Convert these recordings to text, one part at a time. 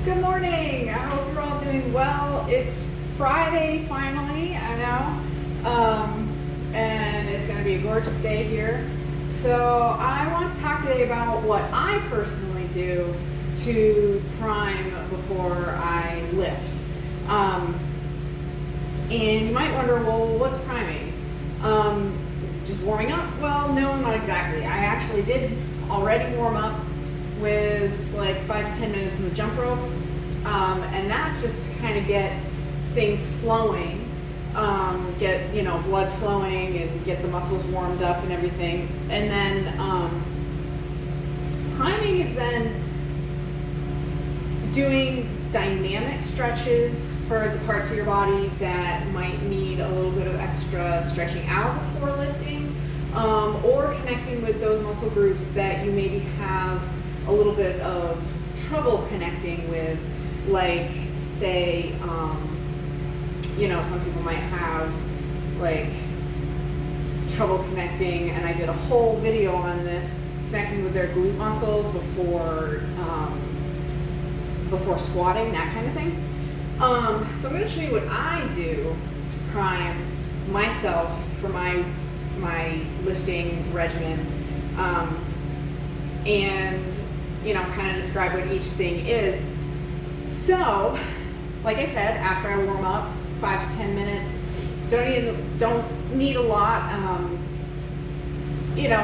Good morning. I hope you're all doing well. It's Friday finally, I know, and it's going to be a gorgeous day here. So I want to talk today about what I personally do to prime before I lift. And you might wonder, well, what's priming? Just warming up? Well, no, not exactly. I actually did already warm up with like 5 to 10 minutes in the jump rope, and that's just to kind of get things flowing, get blood flowing and get the muscles warmed up and everything. And then priming is then doing dynamic stretches for the parts of your body that might need a little bit of extra stretching out before lifting, or connecting with those muscle groups that you maybe have a little bit of trouble connecting with, like say, some people might have like trouble connecting, and I did a whole video on this, connecting with their glute muscles before squatting, that kind of thing. So I'm going to show you what I do to prime myself for my lifting regimen, and kind of describe what each thing is. So, like I said, after I warm up, 5 to 10 minutes. Don't need a lot.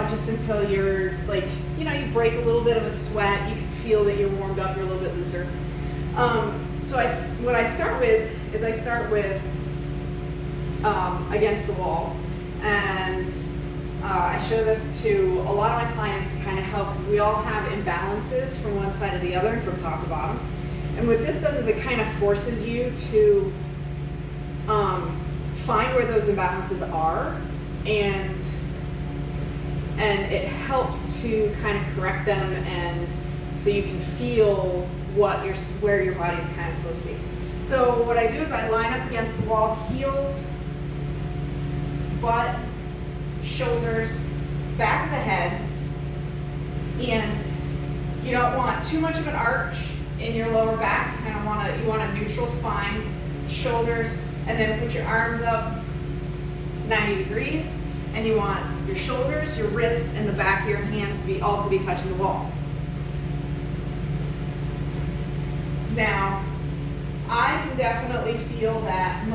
Just until you're like, you break a little bit of a sweat. You can feel that you're warmed up. You're a little bit looser. So what I start with is against the wall, and I show this to a lot of my clients to kind of help, because we all have imbalances from one side to the other and from top to bottom. And what this does is it kind of forces you to find where those imbalances are, and it helps to kind of correct them, and so you can feel where your body's kind of supposed to be. So what I do is I line up against the wall, heels, butt, shoulders, back of the head, and you don't want too much of an arch in your lower back. You want a neutral spine, shoulders, and then put your arms up 90 degrees, and you want your shoulders, your wrists, and the back of your hands to also be touching the wall. Now, I can definitely feel that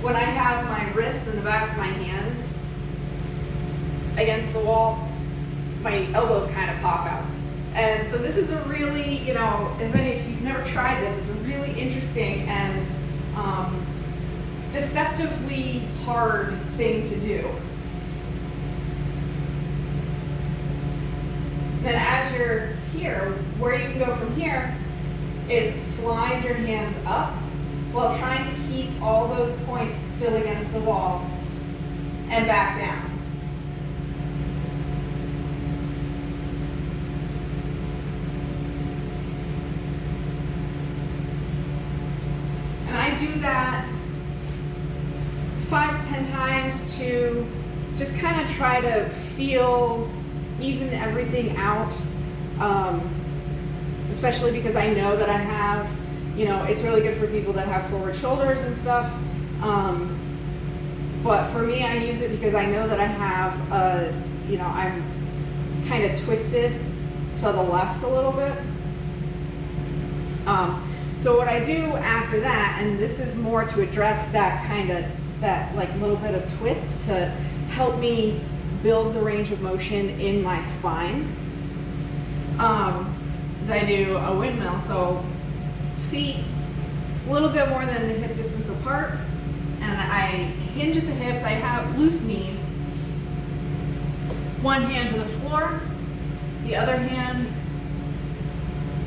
when I have my wrists and the backs of my hands against the wall, my elbows kind of pop out. And so this is a really, if you've never tried this, it's a really interesting and deceptively hard thing to do. Then as you're here, where you can go from here is slide your hands up while trying to keep all those points still against the wall and back down. And I do that 5 to 10 times to just kind of try to even everything out, especially because I know that I have, it's really good for people that have forward shoulders and stuff, but for me, I use it because I know that I have I'm kind of twisted to the left a little bit. So what I do after that, and this is more to address that little bit of twist to help me build the range of motion in my spine, is I do a windmill. So feet a little bit more than the hip distance apart, and I hinge at the hips. I have loose knees, one hand to the floor, the other hand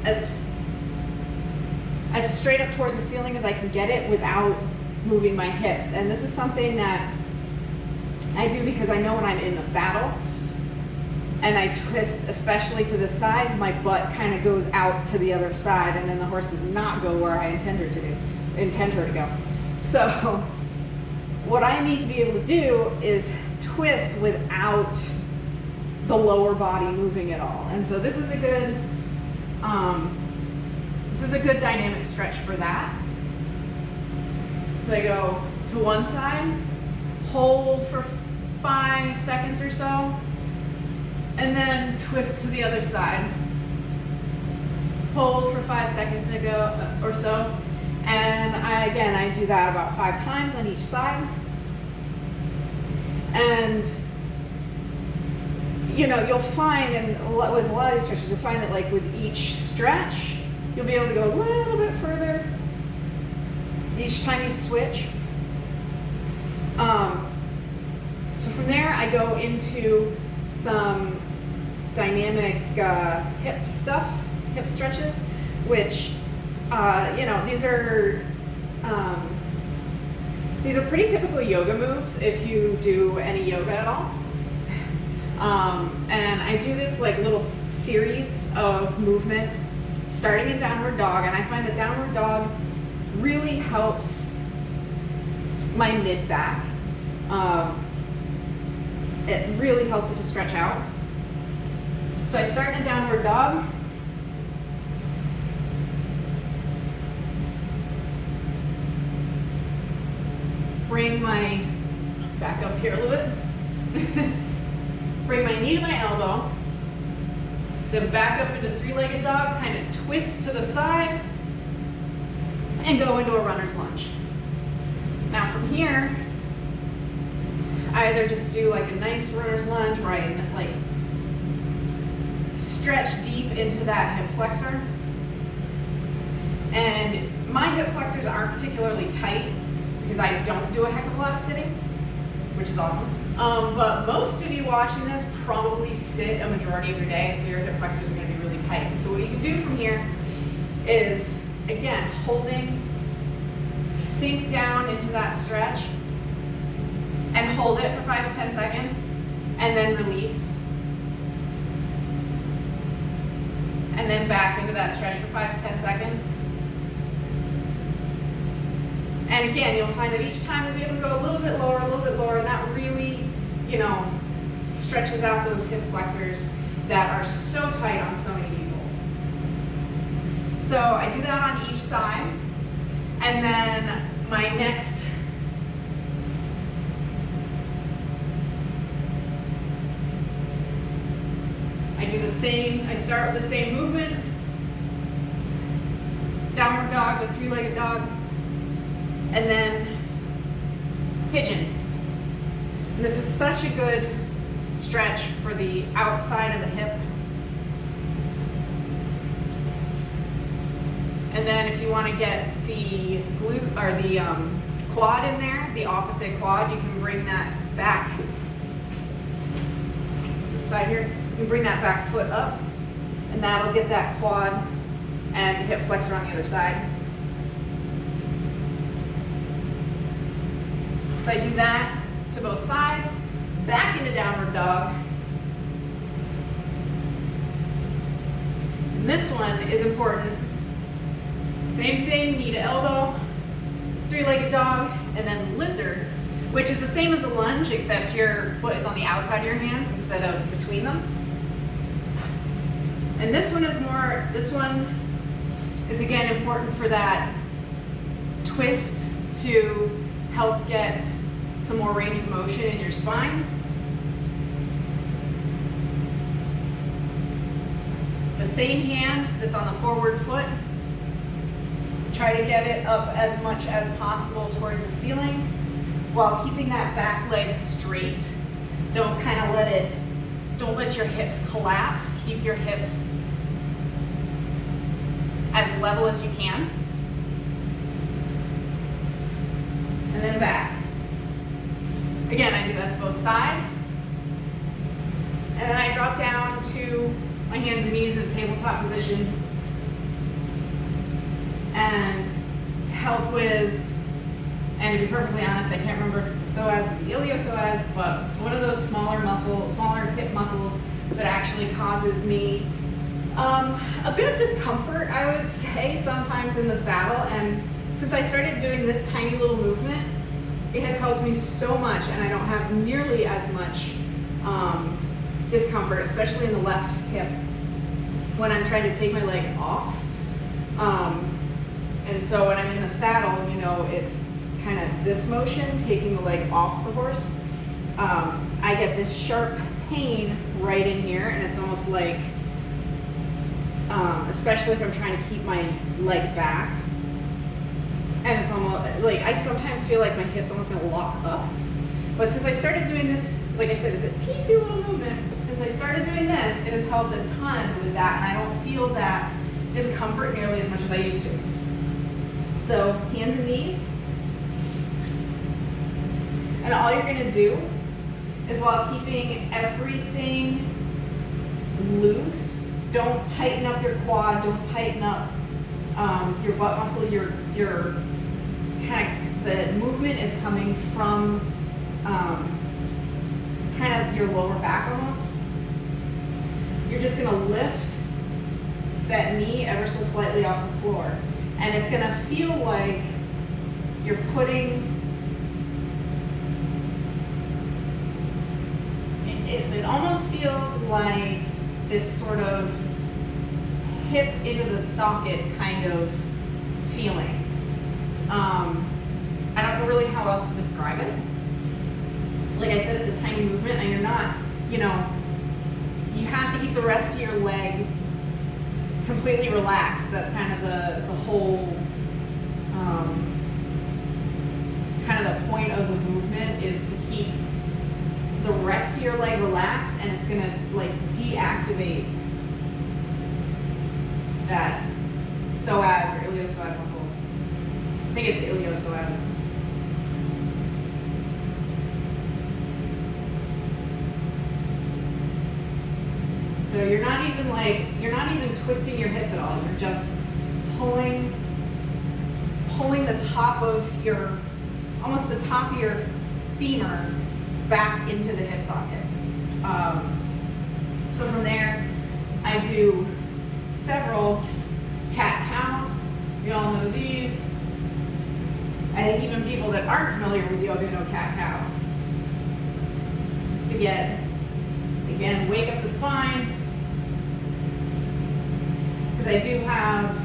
as straight up towards the ceiling as I can get it without moving my hips. And this is something that I do because I know when I'm in the saddle and I twist, especially to the side, my butt kind of goes out to the other side, and then the horse does not go where I intend her to go. So what I need to be able to do is twist without the lower body moving at all. And so this is a good This is a good dynamic stretch for that. So I go to one side, hold for 5 seconds or so, and then twist to the other side. Hold for 5 seconds or so, and I do that about 5 times on each side. And you'll find, and with a lot of these stretches, you'll find that like with each stretch, you'll be able to go a little bit further each time you switch. So from there, I go into some dynamic hip stretches, which these are pretty typical yoga moves if you do any yoga at all. And I do this like little series of movements starting in downward dog, and I find that downward dog really helps my mid back. It really helps it to stretch out. So I start in a downward dog. Bring my back up here a little bit. Bring my knee to my elbow. Then back up into three-legged dog, kind of twist to the side, and go into a runner's lunge. Now from here, I either just do like a nice runner's lunge where I like stretch deep into that hip flexor. And my hip flexors aren't particularly tight because I don't do a heck of a lot of sitting, which is awesome. But most of you watching this probably sit a majority of your day, and so your hip flexors are going to be really tight. And so what you can do from here is, again, holding, sink down into that stretch, and hold it for 5 to 10 seconds, and then release. And then back into that stretch for 5 to 10 seconds. And again, you'll find that each time you'll be able to go a little bit lower, and that really, stretches out those hip flexors that are so tight on so many people. So I do that on each side, and then my next I start with the same movement, downward dog to three-legged dog, and then pigeon. And this is such a good stretch for the outside of the hip. And then if you want to get the glute or the quad in there, the opposite quad, you can bring that back side here. You can bring that back foot up, and that'll get that quad and hip flexor on the other side. So I do that to both sides, back into downward dog. And this one is important. Same thing, knee to elbow, three-legged dog, and then lizard, which is the same as a lunge, except your foot is on the outside of your hands instead of between them. And this one is again important for that twist to help get some more range of motion in your spine. The same hand that's on the forward foot, try to get it up as much as possible towards the ceiling while keeping that back leg straight. Don't let your hips collapse. Keep your hips as level as you can. And then back. Again, I do that to both sides. And then I drop down to my hands and knees in a tabletop position. And to help with, and to be perfectly honest, I can't remember if it's the psoas or the iliopsoas, but one of those smaller hip muscles that actually causes me a bit of discomfort, I would say, sometimes in the saddle. And since I started doing this tiny little movement, it has helped me so much, and I don't have nearly as much discomfort, especially in the left hip when I'm trying to take my leg off. And so when I'm in the saddle, you know, it's kind of this motion, taking the leg off the horse. I get this sharp pain right in here, and it's almost like, especially if I'm trying to keep my leg back, and it's almost like I sometimes feel like my hip's almost gonna lock up. But since I started doing this, like I said, it's a teensy little movement. Since I started doing this, it has helped a ton with that, and I don't feel that discomfort nearly as much as I used to. So hands and knees. And all you're gonna do is, while keeping everything loose, don't tighten up your quad, don't tighten up your butt muscle, your kind of, the movement is coming from kind of your lower back almost. You're just gonna lift that knee ever so slightly off the floor. And it's gonna feel like you're putting, it almost feels like this sort of hip into the socket kind of feeling. I don't know really how else to describe it. Like I said, it's a tiny movement, and you're not, you know, you have to keep the rest of your leg completely relaxed. That's kind of the whole, kind of the point of the movement, is to keep the rest of your leg relaxed, and it's gonna like deactivate that psoas or iliopsoas muscle. I think it's the iliopsoas. So you're not even twisting your hip at all. You're just pulling the top of your, almost the top of your femur back into the hip socket. So from there, I do several cat-cows. You all know these. I think even people that aren't familiar with yoga know cat-cow. Just to get, again, wake up the spine. Because I do have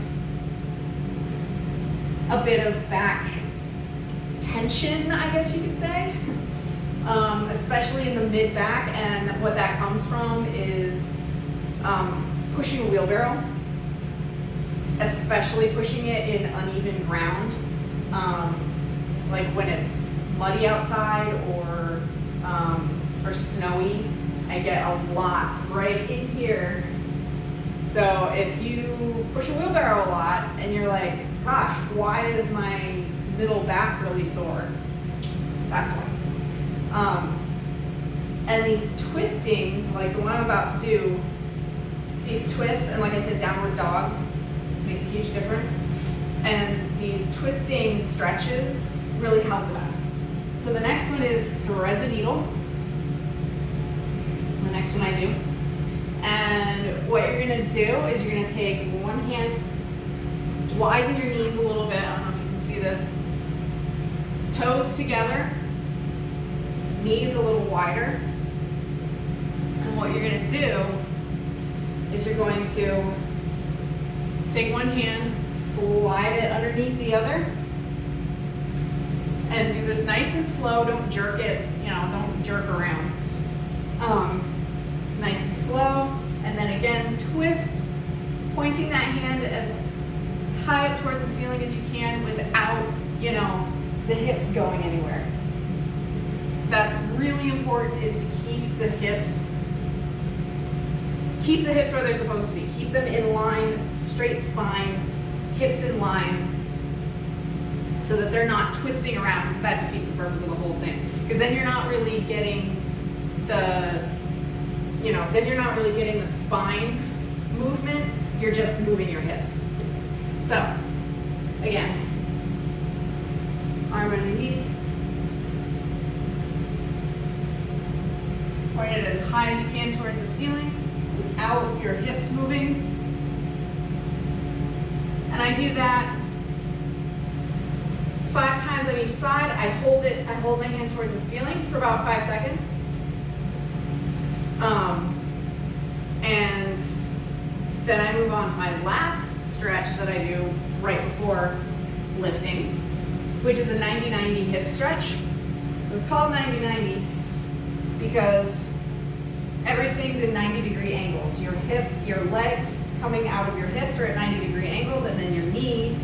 a bit of back tension, I guess you could say, especially in the mid-back, and what that comes from is pushing a wheelbarrow, especially pushing it in uneven ground, like when it's muddy outside or snowy. I get a lot right in here. So if you push a wheelbarrow a lot and you're like, gosh, why is my middle back really sore? That's why. And these twisting, like the one I'm about to do, these twists, and like I said, downward dog makes a huge difference. And these twisting stretches really help with that. So the next one is thread the needle. The next one I do. And what you're gonna do is you're gonna take one hand, widen your knees a little bit. I don't know if you can see this. Toes together, knees a little wider. And what you're gonna do is you're going to take one hand, slide it underneath the other, and do this nice and slow. Don't jerk it, you know, don't jerk around. Nice and slow, and then again, twist, pointing that hand as high up towards the ceiling as you can without, you know, the hips going anywhere. That's really important, is to keep the hips where they're supposed to be. Keep them in line, straight spine, hips in line, so that they're not twisting around, because that defeats the purpose of the whole thing. Because then you're not really getting the spine movement, you're just moving your hips. So, again, arm underneath, point it as high as you can towards the ceiling without your hips moving. And I do that 5 times on each side. I hold my hand towards the ceiling for about 5 seconds. And then I move on to my last stretch that I do right before lifting, which is a 90-90 hip stretch. So it's called 90-90 because everything's in 90-degree angles. Your legs coming out of your hips are at 90-degree angles, and then your knee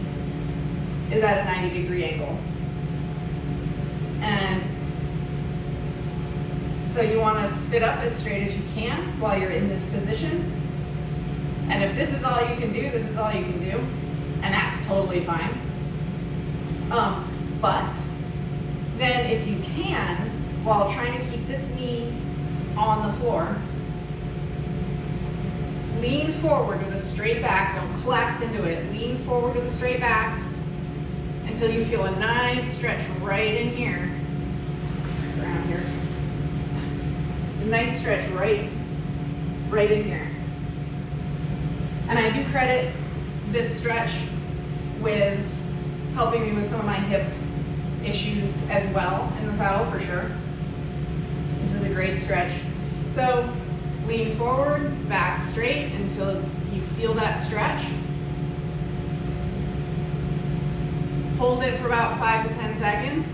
is at a 90-degree angle. And so you want to sit up as straight as you can while you're in this position. And if this is all you can do, this is all you can do. And that's totally fine. But then if you can, while trying to keep this knee on the floor, lean forward with a straight back. Don't collapse into it. Lean forward with a straight back until you feel a nice stretch right in here. Around here. A nice stretch right in here. And I do credit this stretch with helping me with some of my hip issues as well in the saddle for sure. This is a great stretch. So lean forward, back straight until you feel that stretch. Hold it for about 5 to 10 seconds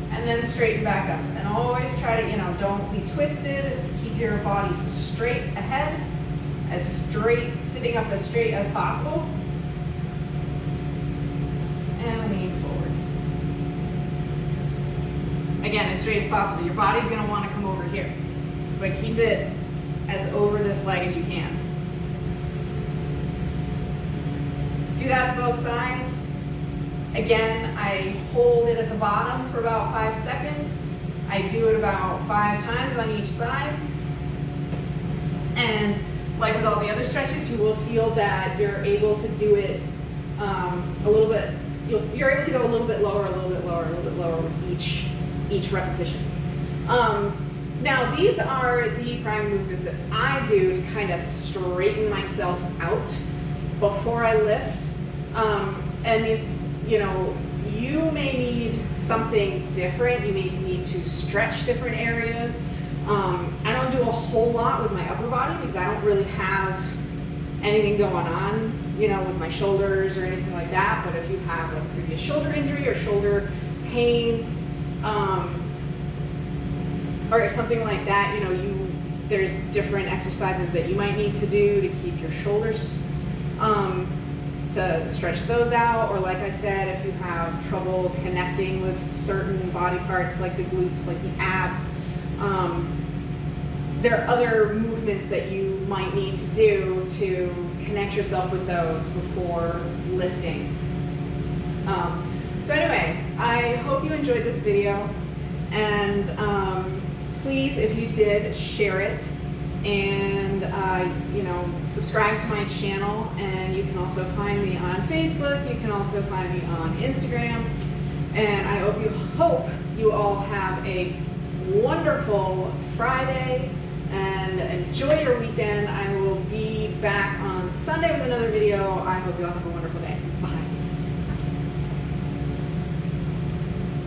and then straighten back up. And always try to, don't be twisted. Keep your body straight ahead, sitting up as straight as possible. And lean forward. Again, as straight as possible. Your body's going to want to come over here, but keep it as over this leg as you can. Do that to both sides. Again, I hold it at the bottom for about 5 seconds. I do it about 5 times on each side. And like with all the other stretches, you will feel that you're able to do it a little bit, you're able to go a little bit lower, a little bit lower, a little bit lower with each repetition. Now these are the primary movements that I do to kind of straighten myself out before I lift. And these, you may need something different. You may need to stretch different areas. I don't do a whole lot with my upper body because I don't really have anything going on, with my shoulders or anything like that. But if you have a previous shoulder injury or shoulder pain, or something like that, there's different exercises that you might need to do to keep your shoulders, to stretch those out. Or like I said, if you have trouble connecting with certain body parts like the glutes, like the abs, there are other movements that you might need to do to connect yourself with those before lifting. So anyway, I hope you enjoyed this video, and please, if you did, share it, and subscribe to my channel. And you can also find me on Facebook. You can also find me on Instagram. And I hope you all have a wonderful Friday and enjoy your weekend. I will be back on Sunday with another video. I hope you all have a wonderful day. Bye.